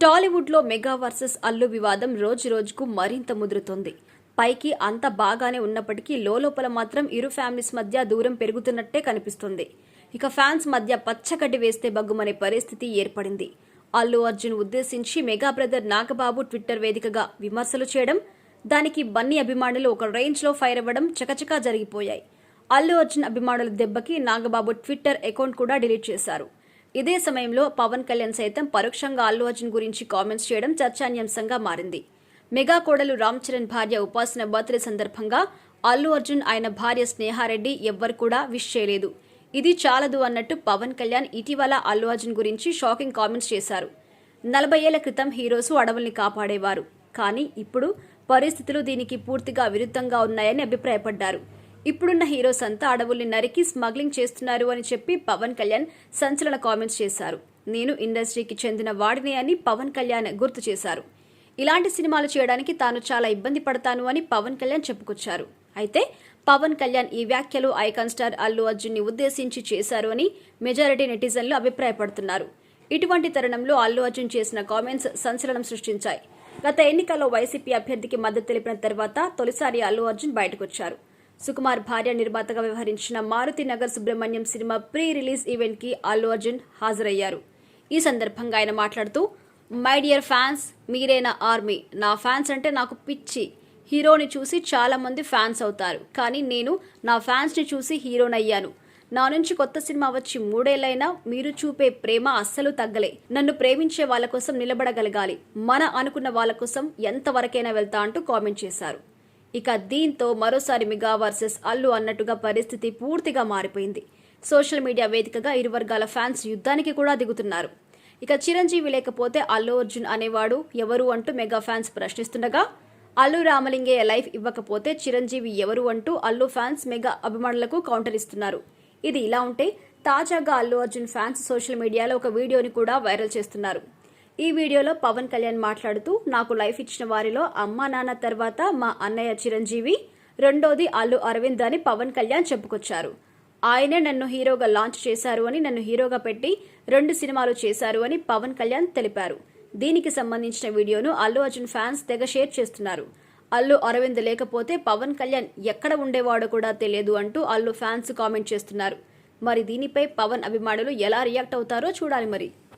టాలీవుడ్లో mega versus Allu వివాదం రోజు రోజుకు మరింత ముదురుతోంది. పైకి అంత బాగానే ఉన్నప్పటికీ లోపల మాత్రం ఇరు ఫ్యామిలీస్ మధ్య దూరం పెరుగుతున్నట్టే కనిపిస్తుంది. ఇక ఫ్యాన్స్ మధ్య పచ్చగడ్డి వేస్తే బగ్గుమనే పరిస్థితి ఏర్పడింది. అల్లు అర్జున్ ఉద్దేశించి మెగా బ్రదర్ నాగబాబు ట్విట్టర్ వేదికగా విమర్శలు చేయడం, దానికి బన్నీ అభిమానులు ఒక రేంజ్లో ఫైర్ అవ్వడం చకచకా జరిగిపోయాయి. అల్లు అర్జున్ అభిమానుల దెబ్బకి నాగబాబు ట్విట్టర్ అకౌంట్ కూడా డిలీట్ చేశారు. ఇదే సమయంలో పవన్ కళ్యాణ్ సైతం పరోక్షంగా అల్లు అర్జున్ గురించి కామెంట్స్ చేయడం చర్చానీయాంశంగా మారింది. మెగా కోడలు రామ్ చరణ్ భార్య ఉపాసన బర్త్డే సందర్భంగా అల్లు అర్జున్ ఆయన భార్య స్నేహారెడ్డి ఎవ్వరు కూడా విష్ చేయలేదు. ఇది చాలదు అన్నట్టు పవన్ కళ్యాణ్ ఇటీవల అల్లు అర్జున్ గురించి షాకింగ్ కామెంట్స్ చేశారు. 40 ఏళ్ల క్రితం హీరోస్ అడవుల్ని కాపాడేవారు, కానీ ఇప్పుడు పరిస్థితులు దీనికి పూర్తిగా విరుద్ధంగా ఉన్నాయని అభిప్రాయపడ్డారు. ఇప్పుడున్న హీరోస్ అంతా అడవుల్ని నరికి స్మగ్లింగ్ చేస్తున్నారు అని చెప్పి పవన్ కళ్యాణ్ సంచలన కామెంట్స్ చేశారు. నేను ఇండస్ట్రీకి చెందిన వాడినే అని పవన్ కళ్యాణ్ గుర్తు చేశారు. ఇలాంటి సినిమాలు చేయడానికి తాను చాలా ఇబ్బంది పడతాను అని పవన్ కళ్యాణ్ చెప్పుకొచ్చారు. అయితే పవన్ కళ్యాణ్ ఈ వ్యాఖ్యలు ఐకాన్ స్టార్ అల్లు అర్జున్ ని ఉద్దేశించి చేశారు అని మెజారిటీ నెటిజన్లు అభిప్రాయపడుతున్నారు. ఇటువంటి తరుణంలో అల్లు అర్జున్ చేసిన కామెంట్స్ సంచలనం సృష్టించాయి. గత ఎన్నికల్లో వైసీపీ అభ్యర్థికి మద్దతు తెలిపిన తర్వాత తొలిసారి అల్లు అర్జున్ బయటకొచ్చారు. సుకుమార్ భార్య నిర్మాతగా వ్యవహరించిన Maruthi Nagar Subrahmanyam cinema pre release event కి అల్లు అర్జున్ హాజరయ్యారు. ఈ సందర్భంగా ఆయన మాట్లాడుతూ, మై డియర్ ఫ్యాన్స్, మీరే నా ఆర్మీ. నా ఫ్యాన్స్ అంటే నాకు పిచ్చి. హీరోని చూసి చాలా మంది ఫ్యాన్స్ అవుతారు, కానీ నేను నా ఫ్యాన్స్ ని చూసి హీరోనయ్యాను. నా నుంచి కొత్త సినిమా వచ్చి 3 ఏళ్లైనా మీరు చూపే ప్రేమ అస్సలు తగ్గలే. నన్ను ప్రేమించే వాళ్ళ కోసం నిలబడగలగాలి. మన అనుకున్న వాళ్ళ కోసం ఎంతవరకైనా వెళ్తా అంటూ కామెంట్ చేశారు. ఇక దీంతో మరోసారి మెగా వర్సెస్ అల్లు అన్నట్టుగా పరిస్థితి పూర్తిగా మారిపోయింది. సోషల్ మీడియా వేదికగా ఇరు వర్గాల ఫ్యాన్స్ యుద్ధానికి కూడా దిగుతున్నారు. ఇక చిరంజీవి లేకపోతే అల్లు అర్జున్ అనేవాడు ఎవరు అంటూ మెగా ఫ్యాన్స్ ప్రశ్నిస్తుండగా, అల్లు రామలింగే లైఫ్ ఇవ్వకపోతే చిరంజీవి ఎవరు అంటూ అల్లు ఫ్యాన్స్ మెగా అభిమానులకు కౌంటర్ ఇస్తున్నారు. ఇది ఇలా ఉంటే తాజాగా అల్లు అర్జున్ ఫ్యాన్స్ సోషల్ మీడియాలో ఒక వీడియోని కూడా వైరల్ చేస్తున్నారు. ఈ వీడియోలో పవన్ కళ్యాణ్ మాట్లాడుతూ, నాకు లైఫ్ ఇచ్చిన వారిలో అమ్మా నాన్న తర్వాత మా అన్నయ్య చిరంజీవి, రెండోది అల్లు అరవింద్ అని పవన్ కళ్యాణ్ చెప్పుకొచ్చారు. ఆయనే నన్ను హీరోగా లాంచ్ చేశారు అని, నన్ను హీరోగా పెట్టి 2 సినిమాలు చేశారు అని పవన్ కళ్యాణ్ తెలిపారు. దీనికి సంబంధించిన వీడియోను అల్లు అర్జున్ ఫ్యాన్స్ తెగ షేర్ చేస్తున్నారు. అల్లు అరవింద్ లేకపోతే పవన్ కళ్యాణ్ ఎక్కడ ఉండేవాడో కూడా తెలియదు అంటూ అల్లు ఫ్యాన్స్ కామెంట్ చేస్తున్నారు. మరి దీనిపై పవన్ అభిమానులు ఎలా రియాక్ట్ అవుతారో చూడాలి మరి.